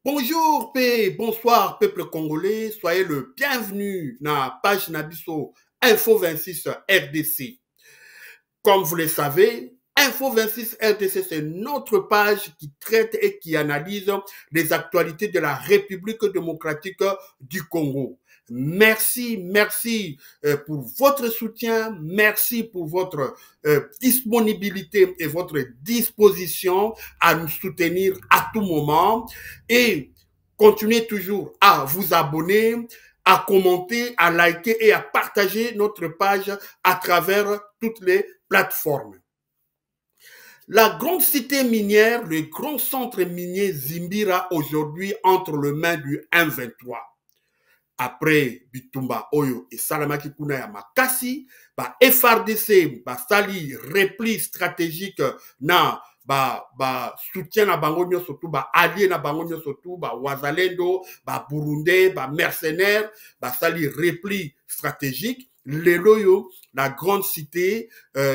Bonjour, bonsoir, peuple congolais. Soyez le bienvenu dans la page Nabiso Info 26 RDC. Comme vous le savez, Info 26 RDC, c'est notre page qui traite et qui analyse les actualités de la République démocratique du Congo. Merci pour votre soutien, merci pour votre disponibilité et votre disposition à nous soutenir à tout moment et continuez toujours à vous abonner, à commenter, à liker et à partager notre page à travers toutes les plateformes. La grande cité minière, le grand centre minier Zimbira aujourd'hui entre les mains du M23. Après Bitumba Oyo et Salamaki Kuna ya Makasi, FRDC, sali repli stratégique na soutien na bango surtout allié na bango surtout Wazalendo, Burundais, mercenaires, sali repli stratégique. Leloyo, la grande cité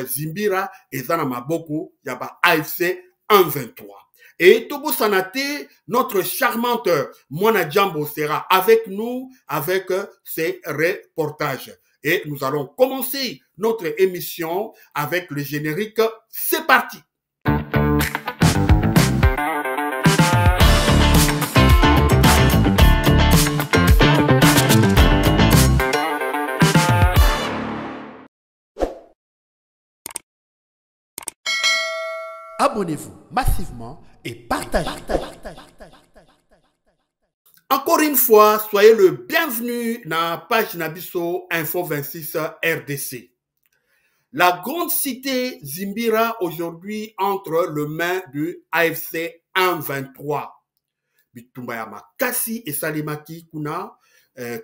Zimbira et Zana Maboko, yaba AFC 123. Et Tobo Sanate, notre charmante Mwana Djambo sera avec nous avec ses reportages. Et nous allons commencer notre émission avec le générique. C'est parti! Abonnez-vous massivement et partagez. Encore une fois, soyez le bienvenu dans la page Nabiso Info 26 RDC. La grande cité Zimbira aujourd'hui entre les mains du AFC 123. Bitumbaya Makasi et Salimaki Kuna,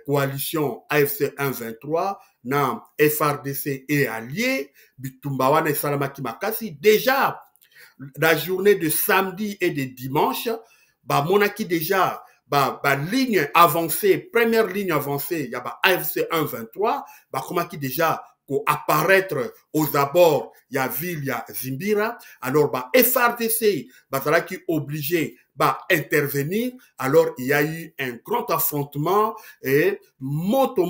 coalition AFC 123, dans FRDC et alliés, Bitumbawana et Salamaki Makasi, déjà, la journée de samedi et de dimanche, monaki déjà, ligne avancée, première ligne avancée, il y a AFC 123, comment qui déjà, pour apparaître aux abords, il y a ville, il y a Zimbira, alors, FRDC, qui obligé, intervenir, alors il y a eu un grand affrontement et moto,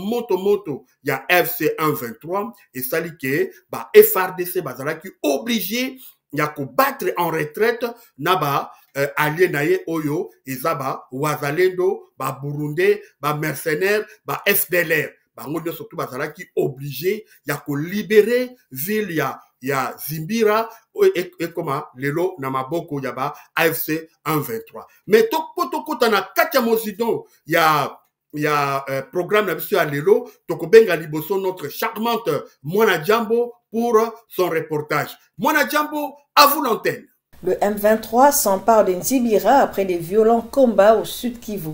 il y a FC 123 et ça dit que, FRDC, qui obligé, il y a qu'à battre en retraite, naba, allié naye oyo, izaba, Wazalendo, Burundais, mercenaires, FDLR. Bango surtout qui obligé, il y a qu'à libérer ville, il y a Zimbira, et comment, lelo, namaboko, yaba, AFC 123. Mais toko, tana, katia mozido, il y a programme d'habitude à Lelo, Tokobenga Liboso, notre charmante Mwana Djambo, pour son reportage. Mwana Djambo, à vous l'antenne. Le M23 s'empare de Nzibira après des violents combats au sud Kivu.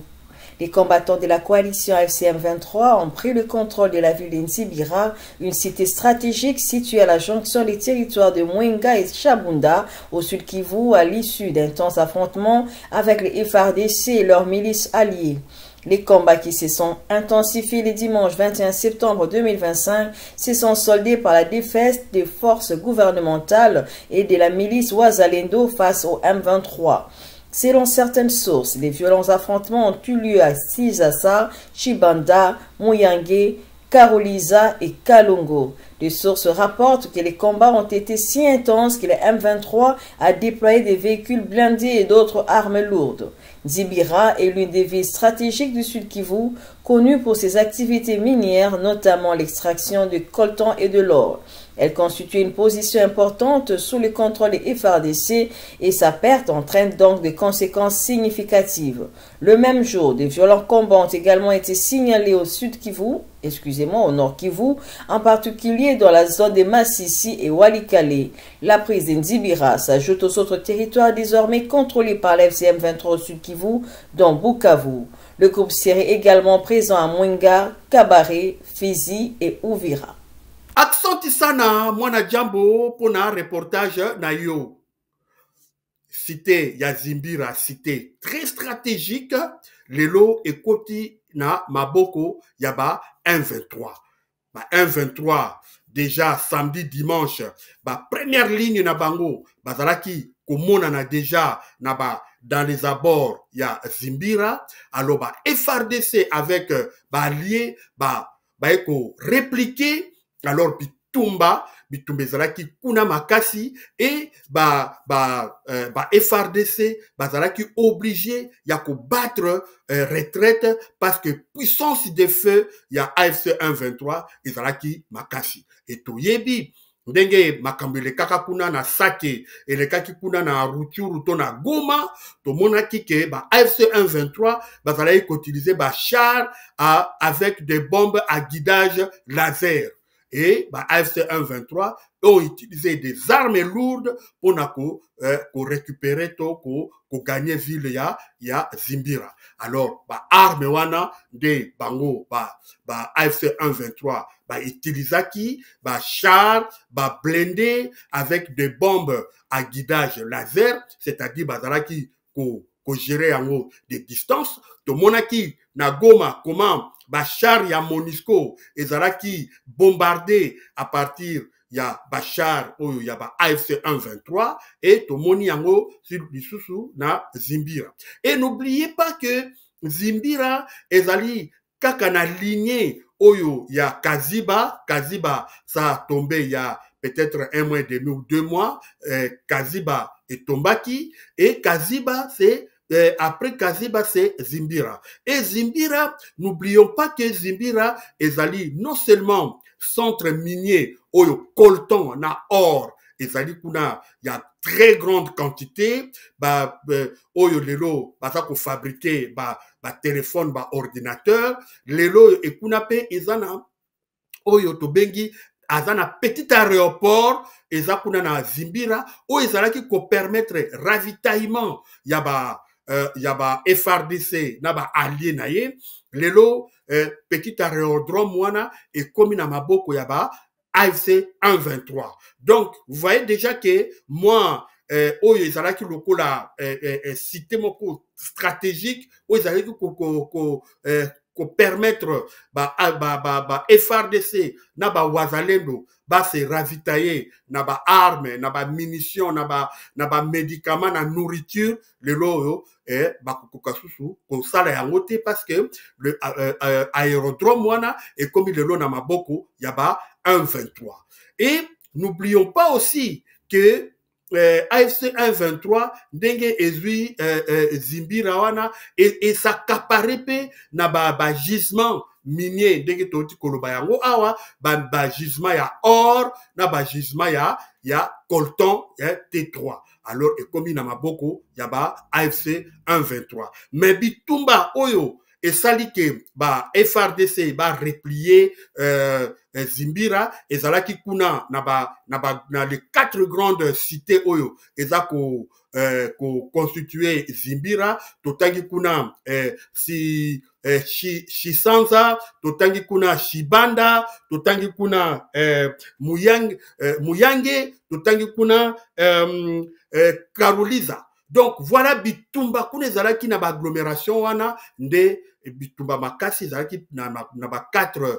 Les combattants de la coalition AFC M23 ont pris le contrôle de la ville de Nzibira, une cité stratégique située à la jonction des territoires de Mwenga et Chabunda, au sud Kivu, à l'issue d'intenses affrontements avec les FARDC et leurs milices alliées. Les combats qui se sont intensifiés le dimanche 21 septembre 2025 se sont soldés par la défaite des forces gouvernementales et de la milice Wazalendo face au M23. Selon certaines sources, les violents affrontements ont eu lieu à Sizasa, Chibanda, Muyange, Karoliza et Kalongo. Les sources rapportent que les combats ont été si intenses que le M23 a déployé des véhicules blindés et d'autres armes lourdes. Nzibira est l'une des villes stratégiques du Sud Kivu, connue pour ses activités minières, notamment l'extraction de coltan et de l'or. Elle constitue une position importante sous le contrôle des FARDC et sa perte entraîne donc des conséquences significatives. Le même jour, des violents combats ont également été signalés au au nord Kivu, en particulier dans la zone de Massissi et Walikale. La prise de Nzibira s'ajoute aux autres territoires désormais contrôlés par l'FCM 23 au sud Kivu, dont Bukavu. Le groupe serait également présent à Mwenga, Kabare, Fizi et Uvira. Accent sana Mwana Djambo pour un reportage na yo. Cité Yazimbira, cité très stratégique, Lelo et Koti na Maboko Yaba 123. 123 déjà samedi dimanche, première ligne na bango, bazalaki komona na déjà na dans les abords, il y a Zimbira. Alors, bah, FRDC avec allié, répliquer. Alors, Bitumba ezalaki kuna makasi et FRDC bazalaki obligé ya ko battre retraite parce que puissance de feu ya AFC 123 ezalaki makasi et toyebi ndenge makambo elekaka kuna na Sake elekaki kuna na Rutshuru to na Goma tomonaki ke AFC 123 bazalaki utiliser char avec des bombes à guidage laser. Et AFC 123 ont utilisé des armes lourdes pour récupérer pour gagner ville ya Zimbira. Alors arme wana de bango AFC 123 utilisaki char blindé avec des bombes à guidage laser, c'est-à-dire bazalaki ko gérer en des distances. To monaki na Goma comment char ya Monisco ezalaki bombardé à partir ya char oyo ya AFC 123 et tomoni yango sur lisusu na Zimbira. Et n'oubliez pas que Zimbira ezali kaka na lignée oyo ya Kaziba ça a tombé il y a peut-être 1 mois et demi ou 2 mois. Kaziba est tombaki et Kaziba c'est après Kaziba, c'est Zimbira. Et Zimbira, n'oublions pas que Zimbira ezali non seulement centre minier, oyo coltan na or, ezali kuna, il y a très grande quantité, oyo lelo, ça qu'on fabriquer, téléphone, ordinateur, lelo et kuna pe ezana, oyo tobengi, azana petit aéroport, eza kuna na Zimbira, oyo ezalaki ko permettre ravitaillement, yaba FRDC naba allié na ye lelo petit aérodrome wana et comme na maboko yaba AFC 123. Donc vous voyez déjà que moi oyo ezalaki lokola cité moko stratégique oyo ezalaki ko permettre FRDC na wazalendo se ravitailler na armes, na munitions, na médicaments, na nourriture, le loyo bakukasusu ko sala ya ngote parce que le aérodrome wana et comme le lo na maboko yaba 123. Et n'oublions pas aussi que AFC 123 ndenge ezui Zimbira wana et s'accaparer pe na gisement minier ndenge toti koloba yango awa gisement ya or na gisement ya coltan T3. Alors et comme na maboko yaba AFC 123 mais bitumba oyo et sali que FRDC replier Zimbira ezalaki kuna na les 4 grandes cités oyo ezako constituer Zimbira totangi kuna Shisanza totangi kuna Shibanda totangi kuna Muyange totangi kuna Karuliza. Donc voilà bitumba kuna ezalaki na agglomération wana nde bitumba makasi ezalaki na 4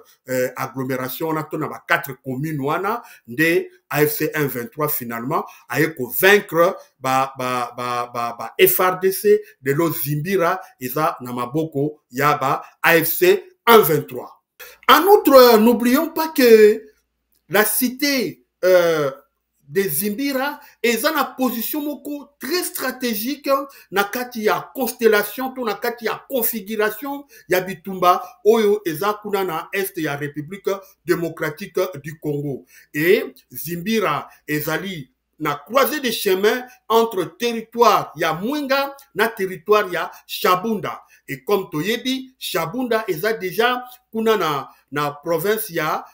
agglomération wana to na 4 communes wana nde AFC 123 finalement aye ko vaincre FRDC de lo Zimbira eza na maboko ya AFC 123. En outre, n'oublions pas que la cité de Zimbira eza na position moko très stratégique na kati ya constellation to na kati ya configuration ya bitumba oyo eza kuna na est ya République démocratique du Congo. Et Zimbira ezali na croisée des chemins entre territoire ya Mwenga na territoire ya Shabunda. Et comme toyebi, Shabunda eza déjà kuna na province ya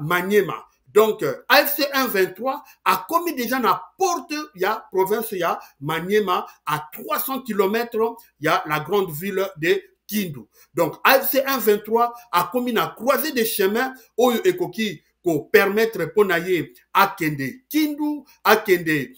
Maniema. Donc, AFC 123 a commis déjà la porte, il y a province, il y a Maniema, à 300 km, il y a la grande ville de Kindu. Donc, AFC 123 a commis la croisée des chemins, où il pour permettre pour naïe à Kende Kindu, à Kende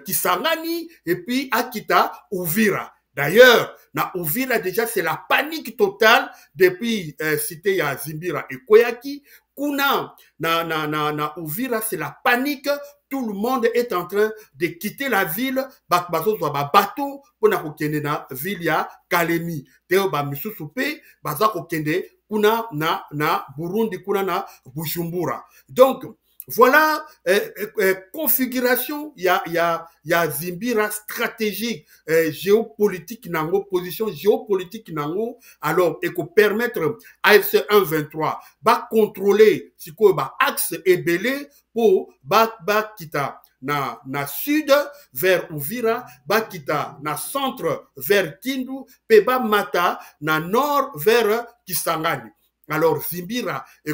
Kisangani, et puis à Kita Uvira. D'ailleurs, na Uvira déjà c'est la panique totale depuis cité ya Zimbira et Koyaki. Kuna na Uvira c'est la panique tout le monde est en train de quitter la ville, bateau pour na ville ya Kalemi. Teo ba misusu pe baza ko kende kuna na Burundi kuna na Bujumbura. Donc voilà configuration ya Zimbira stratégique géopolitique nango position géopolitique nango alors et ko permettre AFC 123 ba contrôler siko ba axe ebelé pour ba kita na sud vers Uvira, bakita na centre vers Kindu, peba mata na nord vers Kisangani. Alors Zimbira et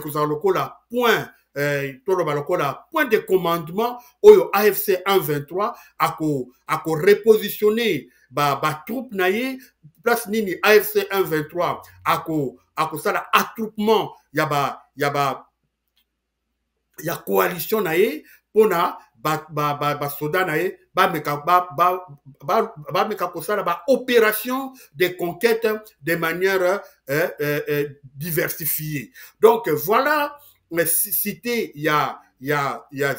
la point point de commandement oyo AFC 123 ako repositionner ba troupe naye place nini AFC 123 ako sala attroupement ya coalition naye pona ba soda naye ba meka kosala ba opération de conquête de manière diversifiée. Donc voilà cité ya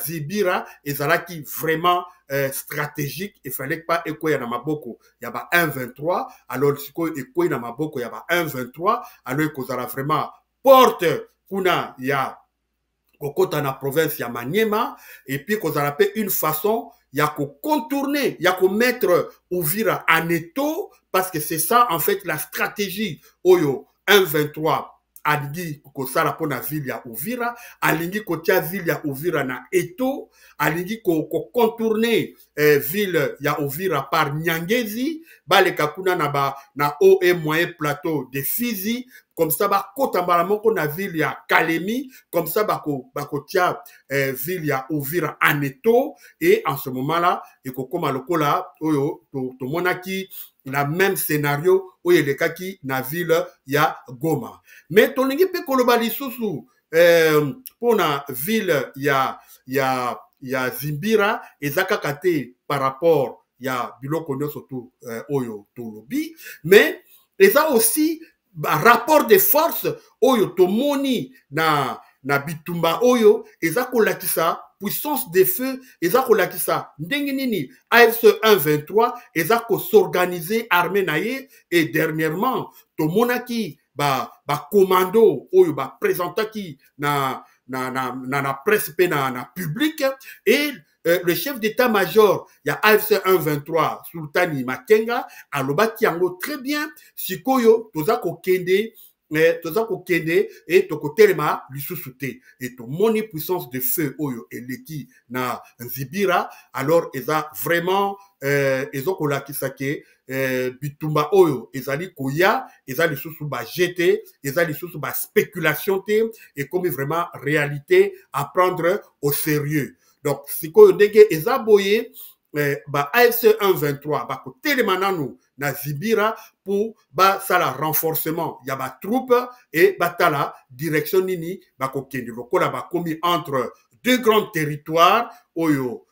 Zibira ezalaki vraiment stratégique. Il fallait pas ekoya na maboko ya ba 123 alors siko ekoya na maboko ya ba 123 alors ekozala vraiment porte kuna ya kokota na province ya Maniema et puis kozala pe une façon ya ko contourner ya ko mettre Uvira en étau parce que c'est ça en fait la stratégie oyo 123 alingi kosala pona ville ya Uvira, alingi kotia ville ya Uvira na eto, alingi ko contourner ville ya Uvira par Nyangezi, baleka kuna na haut et moyen plateau de Fizi, comme ça ba kota moko na ville ya Kalemi, comme ça bako tia ville ya Uvira en eto, et en ce moment-là eko koma lokola oyo to monaki la même scénario où il est kaki na ville ya Goma. Mais tolingi pe koloba lisusu pour na ville ya Zimbira ezaka kate par rapport ya biloko nyo surtout oyo tolobi, mais eza aussi rapport de force oyo tomoni na bitumba oyo eza kolakisa puissance de feu eza kolakisa ndenge nini AFC 123 eza ko s'organiser armée naye et dernièrement tomonaki ba commando oyo ba présentaki na presse pe na public et le chef d'état-major ya AFC 123 Sultani Makenga alobaki yango très bien sikoyo toza kokende et tokotelema lisusu te et to moni puissance de feu oyo eleki na Zibira alors eza vraiment ezokolakisa ke bitumba oyo ezali koya ezali lisusu ba jeté ezali lisusu ba spéculation te et comme vraiment réalité à prendre au sérieux. Donc sikoyo ndenge eza boye ba AFC 123 ba kotelema nanu na Zibira pour ba sala renforcement ya ba troupe et batala direction nini ba kokende lokola ba komi entre deux grands territoires oyo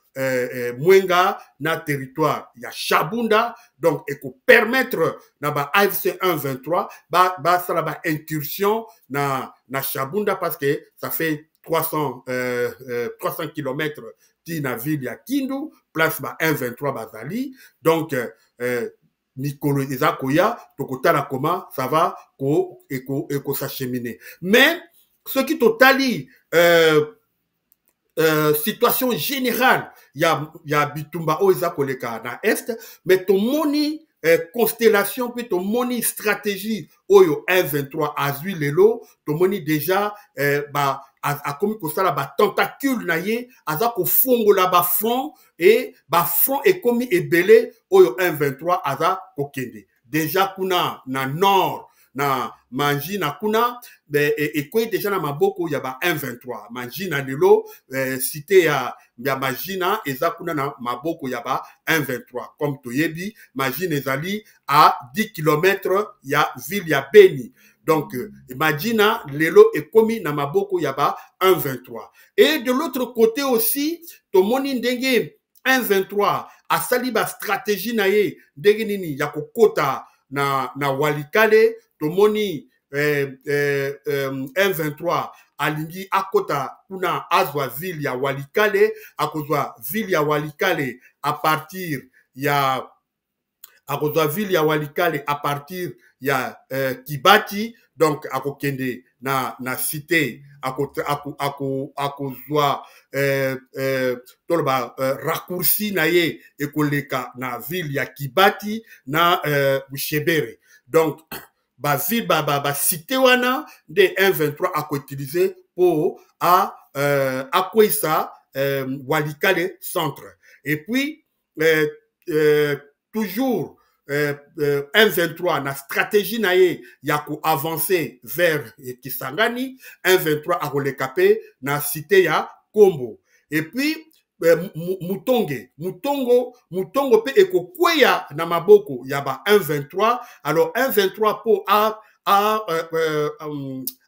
Mwenga na territoire ya Shabunda donc et ko permettre na ba AFC 123 ba sala ba incursion na Shabunda parce que ça fait 300 km na ville ya Kindu place ba 123 bazali donc Mikolo Ezakoya, Tokotala Koma, ça va s'acheminer. Mais ce qui totali situation générale, il y a Bitumba Oezakoleka na Est, mais ton moni constellation, puis ton moni stratégie, Oyo 123 Azui Lelo, ton moni déjà, a commis comme ça la tentacule naie aza ko fongo la ba front et ba front est commis et belé oyo 123 aza kokende déjà kuna na nord na manji na kuna et quoi déjà na maboko ya ba 123 manji na lelo cité ya majina eza kuna na maboko ya ba 123 comme toyebi majina ezali à 10 km ya ville ya Beni. Donc, Madina, Lelo est commis na maboko yaba 1,23. Et de l'autre côté aussi, Tomoni Ndenge 1,23 a saliba stratégie naye ndenge nini ya kokota na Walikale, Tomoni 1,23 alingi akota kuna azwa ville ya Walikale, akozwa ville ya Walikale à partir ya akozwa ville ya Walikale à partir ya Kibati, donc akokende na cité akozwa toloba raccourci na ye ekoleka na ville ya Kibati na Bushebere. Donc ville ba cité wana de 123 akoutiliser pour akwesa Walikale centre. Et puis toujours 123 na stratégie na ye ya ko avancer vers Kisangani, 123 a kolekape na cité ya Kombo. Et puis Mutongo pe ekokweya na maboko ya ba 123. Alors 123 po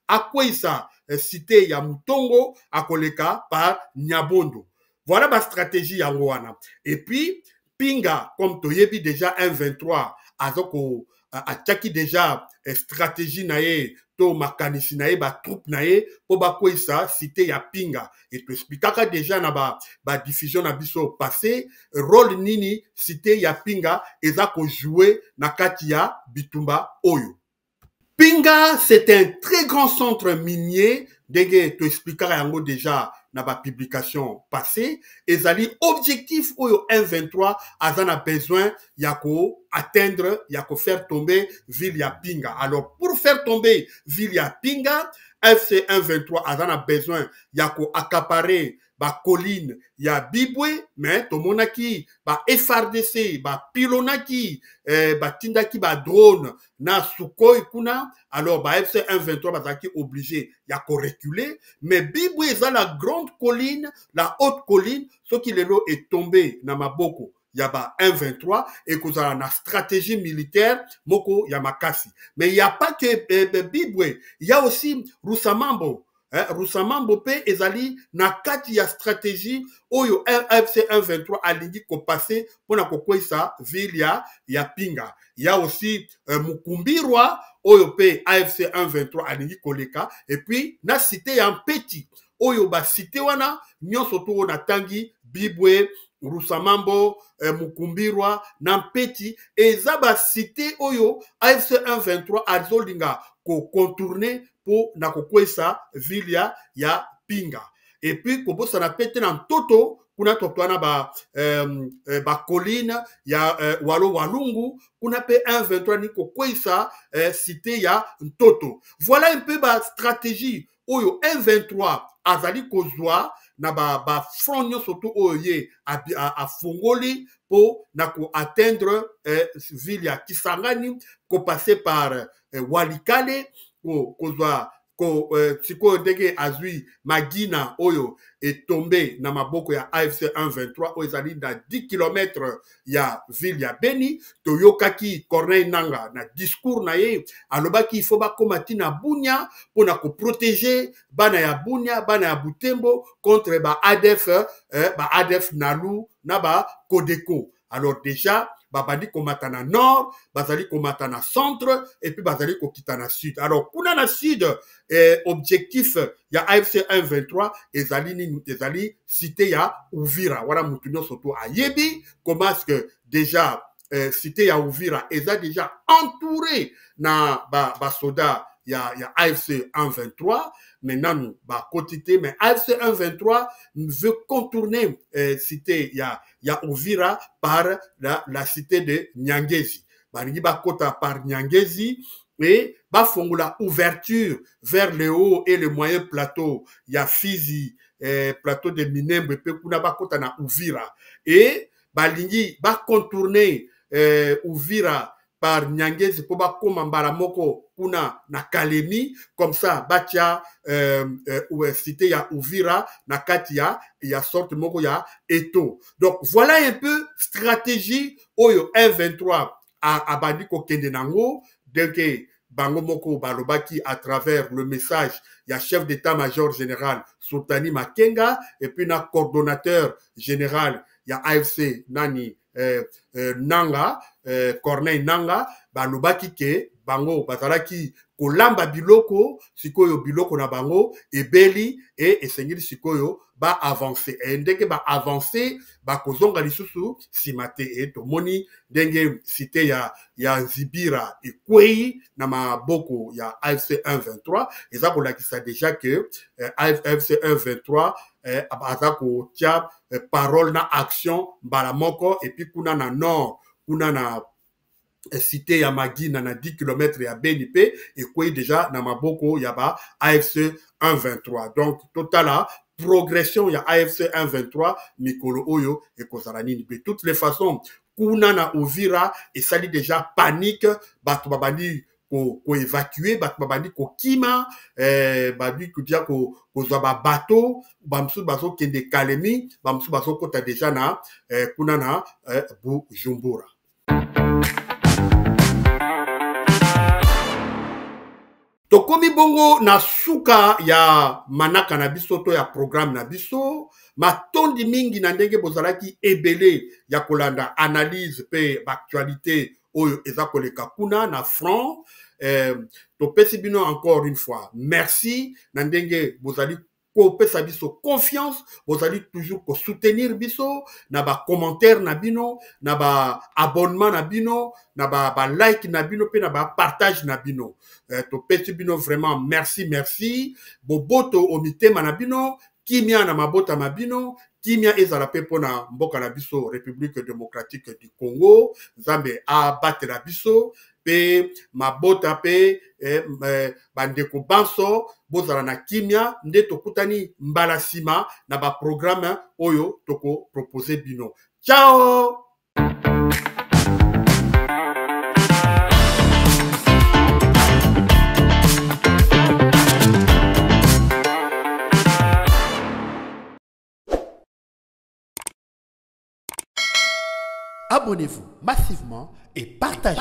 akwesa cité ya Mutongo akoleka par Nyabondo. Voilà ma stratégie ya wana. Et puis Pinga, comme toyebi déjà 123, azoko ataki déjà stratégie nae to makanisi nae ba troupe nae po ba kwesa cité ya Pinga. Et to expliquaka déjà na ba diffusion na biso passé rôle nini cité ya Pinga eza ko jouer na kati ya bitumba oyo. Pinga, c'est un très grand centre minier, dege to expliquera yango déjà na ba publication passée, ezali objectif oyo 123 azana besoin yako atteindre, yako faire tomber ville ya Pinga. Alors pour faire tomber ville ya Pinga, FC 123 azana besoin yako accaparer ba colline ya Bibwe, mais tomonaki ba FRDC ba pilonaki ba tindaki ba drone na Sukhoi kuna. Alors ba FC 123 bazaki obligé ya ko reculer, mais Bibwe eza la grande colline, la haute colline, ce qui lelo est tombé na maboko ya ba 123 et kozala na stratégie militaire moko ya makasi. Mais il y a pas que Bibwe, il y a aussi Rusamambo. Rusamambo pe ezali na kati ya stratégie oyo AFC 123 alingi ko passer pour na kokwesa ville ya Pinga. Il y a aussi Mukumbirwa oyo pe AFC 123 alingi koleka, et puis na cité ya Mpeti oyo ba cité wana nyonso to na tangi Bibwe, Rusamambo, Mukumbirwa na Mpeti eza ba cité oyo AFC 123 azolinga ko contourner pour na kokwesa ville ya Pinga. Et puis kobosa na pete na Ntoto kuna topana ba colline ya Walungu kuna pe 123 ni kokwesa cité ya Ntoto. Voilà un peu ba stratégie oyo 123 azali kozwa na ba front nyonso to oye a fongoli pour na ko atteindre ville ya Kisangani, ko passer par Walikale, kozwa siko ndenge azwi Magina oyo est tombé na maboko ya AFC 123 oyo ezali na 10 km ya ville ya Beni. Toyokaki Corneille Nanga na discours na ye alobaki il faut bakomati na Bunia pour na ko protéger bana ya Bunia, bana ya Butembo contre ba ADF Nalu na ba Kodeko. Alors déjà babandi komata na nord, bazali komata na centre, et puis bazali kokita na sud. Alors kuna na sud objectif ya AFC 123 ezali cité ya Uvira. Voilà mutunyo soto ayebi comment est-ce que déjà cité ya Uvira eza déjà entouré na ba soda ya AFC 123. Maintenant nous ba quotité, mais AFC 123 veut contourner cité ya Uvira par la cité de Nyangezi. Balingi ba kota par Nyangezi et ba fongula ouverture vers le haut et le moyen plateau ya Fizi, plateau de Minembwe pe kuna ba kota na Uvira, et balingi ba contourner Uvira par Nyangezi pour ba koma mbala moko kuna na Kalemi, comme ça batia cité ya Uvira na kati ya sorte moko ya Eto. Donc voilà un peu stratégie oyo 123 a bandi ko kende nango, donc bango moko balobaki à travers le message ya chef d'état-major général Sultani Makenga, et puis na coordonnateur général ya AFC nani Nanga, Corneille Nanga, balobaki ke bango bazalaki kolamba biloko sikoyo biloko na bango ebeli esengeli sikoyo ba avancer ndenge ba avancer ba kozonga lisusu simate tomoni ndenge cité ya Nzibira ekwei na maboko ya AFC 123 eza kolakisa déjà que AFC 123 aza kotia parole na action mbala moko et puis kuna na nord kuna na cité ya Magina na 10 km ya BNP et quoi déjà na maboko ya ba AFC 123 donc totala progression ya AFC 123 mikolo oyo et kozala nini de toutes les façons kuna na Uvira et sali déjà panique bato babandi ko évacuer bato babandi ko kima babi kudia ko kozwa ba bateau bamsu bazo kende Kalemi bamsu bazo kota déjà na kuna na Bujumbura. Tokomi bongo na suka ya manaka na biso to ya programme na biso matondi mingi na ndenge bozalaki ebele ya kolanda analyse pe actualité oyo eza koleka kuna na front topesi bino encore une fois merci na ndenge bozali kopesa biso confiance bozali toujours ko soutenir biso na ba commentaire na bino na ba abonnement na bino na ba like na bino pe na ba partage na bino topesi bino vraiment merci boboto o mitema na bino kimia na mabota mabino kimia ezala pe pona mboka na biso République démocratique du Congo Nzambe abatela biso pe mabota pe bandeko banso bozala na kimia nde tokutani mbala sima na ba programme oyo toko proposer bino. Ciao. Abonnez-vous massivement et partagez.